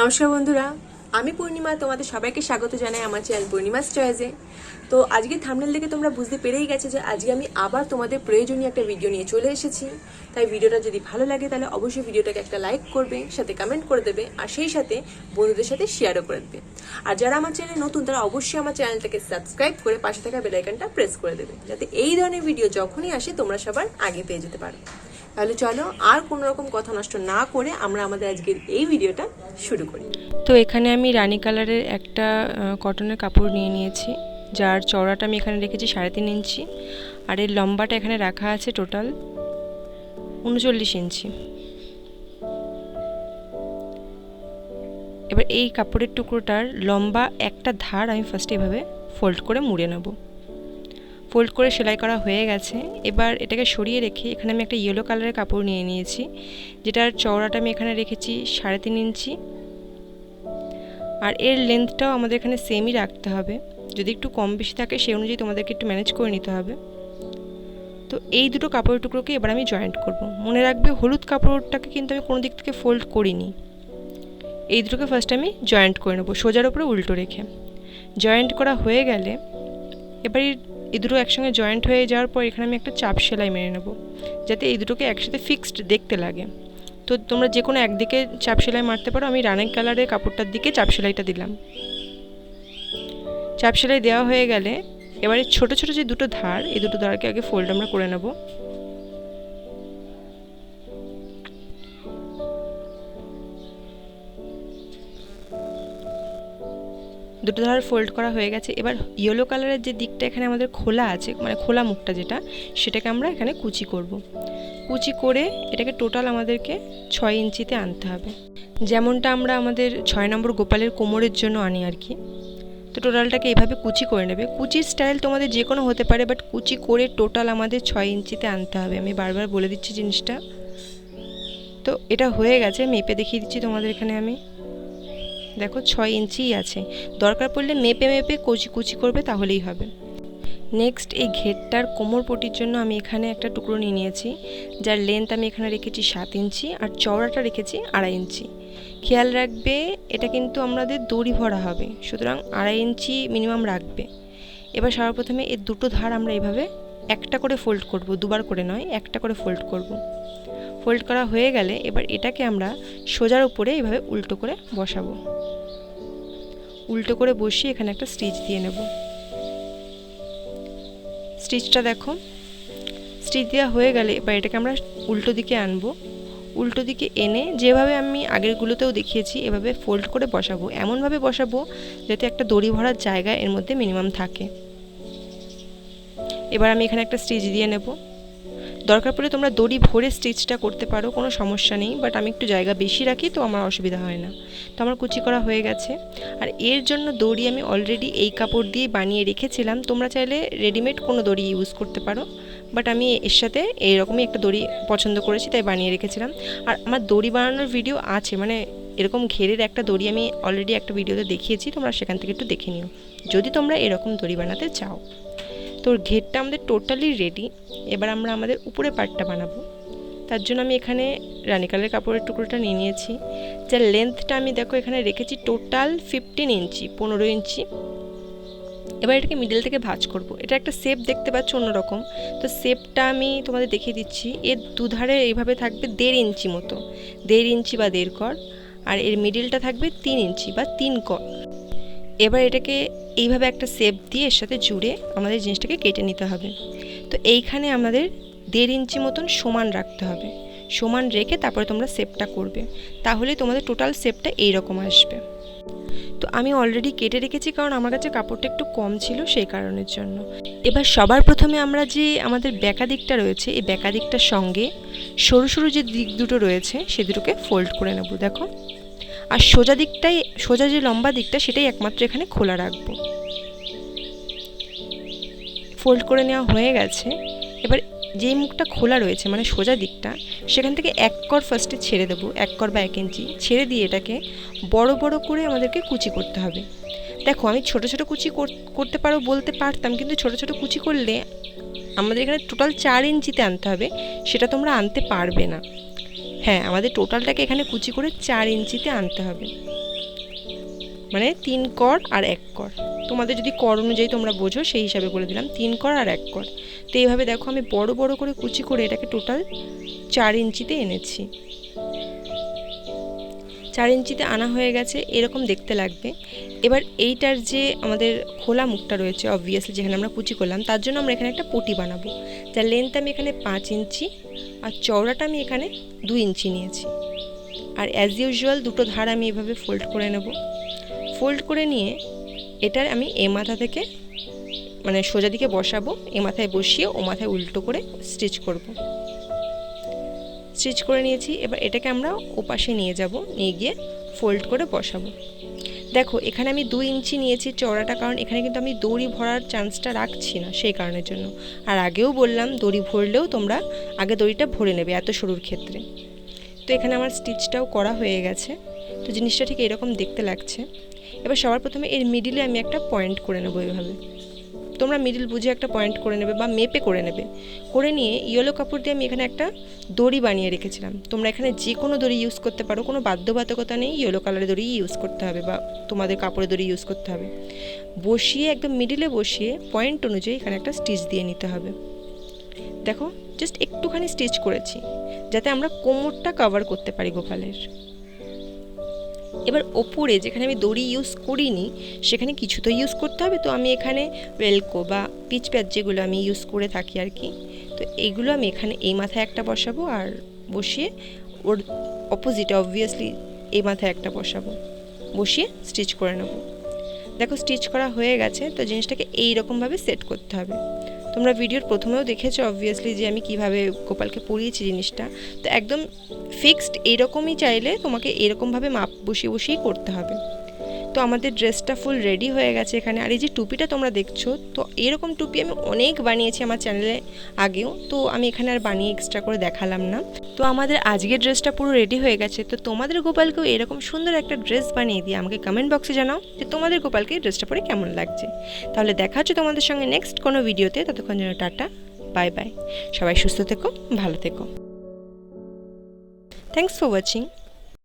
নমস্কার বন্ধুরা, আমি পূর্ণিমা। তোমাদের সবাইকে স্বাগত জানাই আমার চ্যানেল পূর্ণিমাস চয়েসে। তো আজকে থাম্বনেল দেখে তোমরা বুঝতে পেরেই গেছে যে আজকে আমি আবার তোমাদের প্রয়োজনীয় একটা ভিডিও নিয়ে চলে এসেছি। তাই ভিডিওটা যদি ভালো লাগে তাহলে অবশ্যই ভিডিওটাকে একটা লাইক করবে, সাথে কমেন্ট করে দেবে, আর সেই সাথে বন্ধুদের সাথে শেয়ারও করে দেবে। আর যারা আমার চ্যানেলে নতুন তারা অবশ্যই আমার চ্যানেলটাকে সাবস্ক্রাইব করে পাশে থাকা বেল আইকনটা প্রেস করে দেবে, যাতে এই ধরনের ভিডিও যখনই আসে তোমরা সবার আগে পেয়ে যেতে পারো। তাহলে চলো আর কোনো রকম কথা নষ্ট না করে আমরা আমাদের আজকের এই ভিডিওটা শুরু করি। তো এখানে আমি রানী কালারের একটা কটনের কাপড় নিয়ে নিয়েছি, যার চওড়াটা আমি এখানে রেখেছি 3.5 ইঞ্চি, আর এর লম্বাটা এখানে রাখা আছে টোটাল 39 ইঞ্চি। এবার এই কাপড়ের টুকরোটার লম্বা একটা ধার আমি ফার্স্টে এভাবে ফোল্ড করে মুড়ে নেব। ফোল্ড করে সেলাই করা হয়ে গেছে। এবার এটাকে সরিয়ে রেখে এখানে আমি একটা ইয়েলো কালারের কাপড় নিয়ে নিয়েছি, যেটার চওড়াটা আমি এখানে রেখেছি 3.5 ইঞ্চি, আর এর লেন্থটাও আমাদের এখানে সেমই রাখতে হবে। যদি একটু কম বেশি থাকে সেই অনুযায়ী তোমাদেরকে একটু ম্যানেজ করে নিতে হবে। তো এই দুটো কাপড়ের টুকরোকে এবার আমি জয়েন্ট করব। মনে রাখবে হলুদ কাপড়টাকে কিন্তু আমি কোনো দিক থেকে ফোল্ড করিনি। এই দুটোকে ফার্স্ট আমি জয়েন্ট করে নেব সোজার উপরে উল্টো রেখে। জয়েন্ট করা হয়ে গেলে এবার এই দুটো একসঙ্গে জয়েন্ট হয়ে যাওয়ার পর এখানে আমি একটা চাপ সেলাই মেরে নেব, যাতে এই দুটোকে একসাথে ফিক্সড দেখতে লাগে। তো তোমরা যে কোনো একদিকে চাপ সেলাই মারতে পারো। আমি রানী কালারের কাপড়টার দিকে চাপ সেলাইটা দিলাম। চাপ সেলাই দেওয়া হয়ে গেলে এবারে ছোট ছোট যে দুটো ধার, এই দুটো ধারকে আগে ফোল্ড আমরা করে নেব। দুটো ধার ফোল্ড করা হয়ে গেছে। এবার ইয়েলো কালারের যে দিকটা এখানে আমাদের খোলা আছে, মানে খোলা মুখটা যেটা, সেটাকে আমরা এখানে কুচি করব। কুচি করে এটাকে টোটাল আমাদেরকে 6 ইঞ্চিতে আনতে হবে, যেমনটা আমরা আমাদের 6 নম্বর গোপালের কোমরের জন্য আনি আর কি। তো টোটালটাকে এভাবে কুচি করে নেবে। কুচির স্টাইল তোমাদের যে কোনো হতে পারে, বাট কুচি করে টোটাল আমাদের 6 ইঞ্চিতে আনতে হবে। আমি বারবার বলে দিচ্ছি জিনিসটা। তো এটা হয়ে গেছে, মেপে দেখিয়ে দিচ্ছি তোমাদের। এখানে আমি দেখো 6 ইঞ্চিই আছে। দরকার পড়লে মেপে মেপে কুচি কুচি করবে, তাহলেই হবে। নেক্সট এই ঘেরটার কোমর পটির জন্য আমি এখানে একটা টুকরো নিয়ে নিয়েছি, যার লেন্থ আমি এখানে রেখেছি 7 ইঞ্চি, আর চওড়াটা রেখেছি 2.5 ইঞ্চি। খেয়াল রাখবে এটা কিন্তু আমাদের দড়ি ভরা হবে, সুতরাং 2.5 ইঞ্চি মিনিমাম রাখবে। এবার সর্বপ্রথমে এই দুটো ধার আমরা এইভাবে একটা করে ফোল্ড করব, দুবার করে নয়, একটা করে ফোল্ড করব। ফোল্ড করা হয়ে গেলে এবার এটাকে আমরা সোজার উপরে এইভাবে উল্টো করে বসাবো। উল্টো করে বসিয়ে এখানে একটা স্টিচ দিয়ে নেব। স্টিচটা দেখো, স্টিচ দেওয়া হয়ে গেলে এবার এটাকে আমরা উল্টো দিকে আনবো। উল্টো দিকে এনে যেভাবে আমি আগেরগুলোতেও দেখিয়েছি এভাবে ফোল্ড করে বসাবো। এমনভাবে বসাবো যাতে একটা দড়ি ভরার জায়গা এর মধ্যে মিনিমাম থাকে। এবার আমি এখানে একটা স্টিচ দিয়ে নেব। দরকার পড়লে তোমরা দড়ি ভরে স্টিচটা করতে পারো, কোনো সমস্যা নেই, বাট আমি একটু জায়গা বেশি রাখি তো আমার অসুবিধা হয় না। তো আমার কুচি করা হয়ে গেছে। আর এর জন্য দড়ি আমি অলরেডি এই কাপড় দিয়ে বানিয়ে রেখেছিলাম। তোমরা চাইলে রেডিমেড কোনো দড়ি ইউজ করতে পারো, বাট আমি এর সাথে এইরকমই একটা দড়ি পছন্দ করেছি তাই বানিয়ে রেখেছিলাম। আর আমার দড়ি বানানোর ভিডিও আছে, মানে এরকম ঘেরের একটা দড়ি আমি অলরেডি একটা ভিডিওতে দেখিয়েছি, তোমরা সেখান থেকে একটু দেখে নিও যদি তোমরা এরকম দড়ি বানাতে চাও। তো ঘেরটা আমাদের টোটালি রেডি। এবার আমরা আমাদের উপরে পার্টটা বানাবো। তার জন্য আমি এখানে রানী কালারের কাপড়ের টুকরোটা নিয়ে নিয়েছি, যার লেন্থটা আমি দেখো এখানে রেখেছি টোটাল 15 ইঞ্চি, 15 ইঞ্চি। এবার এটাকে মিডল থেকে ভাঁজ করব। এটা একটা শেপ দেখতে পাচ্ছ অন্যরকম, তো শেপটা আমি তোমাদের দেখিয়ে দিচ্ছি। এর দুধারে এইভাবে থাকবে 1.5 ইঞ্চি মতো, 1.5 ইঞ্চি বা 1.5 কর, আর এর মিডলটা থাকবে 3 ইঞ্চি বা 3 কর। এবার এটাকে এইভাবে একটা শেপ দিয়ে এর সাথে জুড়ে আমাদের জিনিসটাকে কেটে নিতে হবে। তো এইখানে আমাদের 1.5 ইঞ্চি মতন সমান রাখতে হবে। সমান রেখে তারপরে তোমরা শেপটা করবে, তাহলে তোমাদের টোটাল শেপটা এইরকম আসবে। তো আমি অলরেডি কেটে রেখেছি, কারণ আমার কাছে কাপড়টা একটু কম ছিল সেই কারণের জন্য। এবার সবার প্রথমে আমরা যে আমাদের ব্যাকা দিকটা রয়েছে, এই ব্যাকা দিকটার সঙ্গে সরু সরু যে দিক দুটো রয়েছে সে দুটোকে ফোল্ড করে নেব। দেখো, আর সোজা যে লম্বা দিকটা সেটাই একমাত্র এখানে খোলা রাখবো। ফোল্ড করে নেওয়া হয়ে গেছে। এবার যেই মুখটা খোলা রয়েছে মানে সোজা দিকটা, সেখান থেকে 1 কর ফার্স্টে ছেড়ে দেবো, 1 কর বা 1 ইঞ্চি ছেড়ে দিয়ে এটাকে বড় বড় করে আমাদেরকে কুচি করতে হবে। দেখো, আমি ছোট ছোট কুচি করতে পারো বলতে পারতাম, কিন্তু ছোট ছোট কুচি করলে আমাদের এখানে টোটাল 4 ইঞ্চিতে আনতে হবে, সেটা তোমরা আনতে পারবে না। হ্যাঁ, আমাদের টোটালটাকে এখানে কুচি করে 4 ইঞ্চিতে আনতে হবে। মানে 3 কর আর 1 কর, তোমাদের যদি কর অনুযায়ী তোমরা বোঝো সেই হিসাবে বলে দিলাম, 3 কর আর 1 কর। তো এইভাবে দেখো আমি বড় বড় করে কুচি করে এটাকে টোটাল 4 ইঞ্চিতে এনেছি। 4 ইঞ্চিতে আনা হয়ে গেছে, এরকম দেখতে লাগবে। এবার এইটার যে আমাদের খোলা মুখটা রয়েছে অবভিয়াসলি যেখানে আমরা কুচি করলাম, তার জন্য আমরা এখানে একটা পটি বানাবো, যার লেন্থ আমি এখানে 5 ইঞ্চি আর চওড়াটা আমি এখানে 2 ইঞ্চি নিয়েছি। আর অ্যাজ ইউজুয়াল দুটো ধার আমি এভাবে ফোল্ড করে নেব। ফোল্ড করে নিয়ে এটার আমি এ মাথা থেকে মানে সোজা দিকে বসাবো, এ মাথায় বসিয়ে ও মাথায় উল্টো করে স্টিচ করব। স্টিচ করে নিয়েছি, এবার এটাকে আমরা ওপাশে নিয়ে যাব, নিয়ে গিয়ে ফোল্ড করে বসাবো। দেখো এখানে আমি 2 ইঞ্চি নিয়েছি চওড়াটা, কারণ এখানে কিন্তু আমি দড়ি ভরার চান্সটা রাখছি না সেই কারণের জন্য। আর আগেও বললাম দড়ি ভরলেও তোমরা আগে দড়িটা ভরে নেবে এত সরুর ক্ষেত্রে। তো এখানে আমার স্টিচটাও করা হয়ে গেছে। তো জিনিসটা ঠিক এরকম দেখতে লাগছে। এবার সবার প্রথমে এর মিডিলে আমি একটা পয়েন্ট করে নেবো এইভাবে। তোমরা মিডিল বুঝে একটা পয়েন্ট করে নেবে বা মেপে করে নেবে। করে নিয়ে ইয়েলো কাপড় দিয়ে আমি এখানে একটা দড়ি বানিয়ে রেখেছিলাম। তোমরা এখানে যে কোনো দড়ি ইউজ করতে পারো, কোনো বাধ্যবাধকতা নেই ইয়েলো কালারের দড়ি ইউজ করতে হবে বা তোমাদের কাপড়ের দড়ি ইউজ করতে হবে। বসিয়ে একদম মিডিলে বসিয়ে পয়েন্ট অনুযায়ী এখানে একটা স্টিচ দিয়ে নিতে হবে। দেখো জাস্ট একটুখানি স্টিচ করেছি যাতে আমরা কোমরটা কভার করতে পারি গোপালের। এবার ওপরে যেখানে আমি দড়ি ইউজ করিনি সেখানে কিছু তো ইউজ করতে হবে, তো আমি এখানে ওয়েলকো বা পিচ প্যাচ যেগুলো আমি ইউজ করে থাকি আর কি, তো এইগুলো আমি এখানে এই মাথায় একটা বসাবো আর বসিয়ে ওর অপোজিটে অবভিয়াসলি এই মাথায় একটা বসাবো, বসিয়ে স্টিচ করে নেব। দেখো স্টিচ করা হয়ে গেছে। তো জিনিসটাকে এইরকমভাবে সেট করতে হবে। তোমরা ভিডিওর প্রথমেও দেখেছো অবভিয়াসলি যে আমি কিভাবে গোপালকে পরিয়েছি জিনিসটা। তো একদম ফিক্সড এইরকমই চাইলে তোমাকে এরকমভাবে মাপ বসিয়ে বসিয়েই করতে হবে। তো আমাদের ড্রেসটা ফুল রেডি হয়ে গেছে এখানে। আর এই যে টুপিটা তোমরা দেখছো, তো এরকম টুপি আমি অনেক বানিয়েছি আমার চ্যানেলে আগেও, তো আমি এখানে আর বানিয়ে এক্সট্রা করে দেখালাম না। তো আমাদের আজকের ড্রেসটা পুরো রেডি হয়ে গেছে। তো তোমাদের গোপালকেও এরকম সুন্দর একটা ড্রেস বানিয়ে দিয়ে আমাকে কমেন্ট বক্সে জানাও যে তোমাদের গোপালকে এই ড্রেসটা পরে কেমন লাগছে। তাহলে দেখা হচ্ছে তোমাদের সঙ্গে নেক্সট কোনো ভিডিওতে। ততক্ষণ যেন টাটা, বাই বাই। সবাই সুস্থ থেকো, ভালো থেকো। Thanks for watching.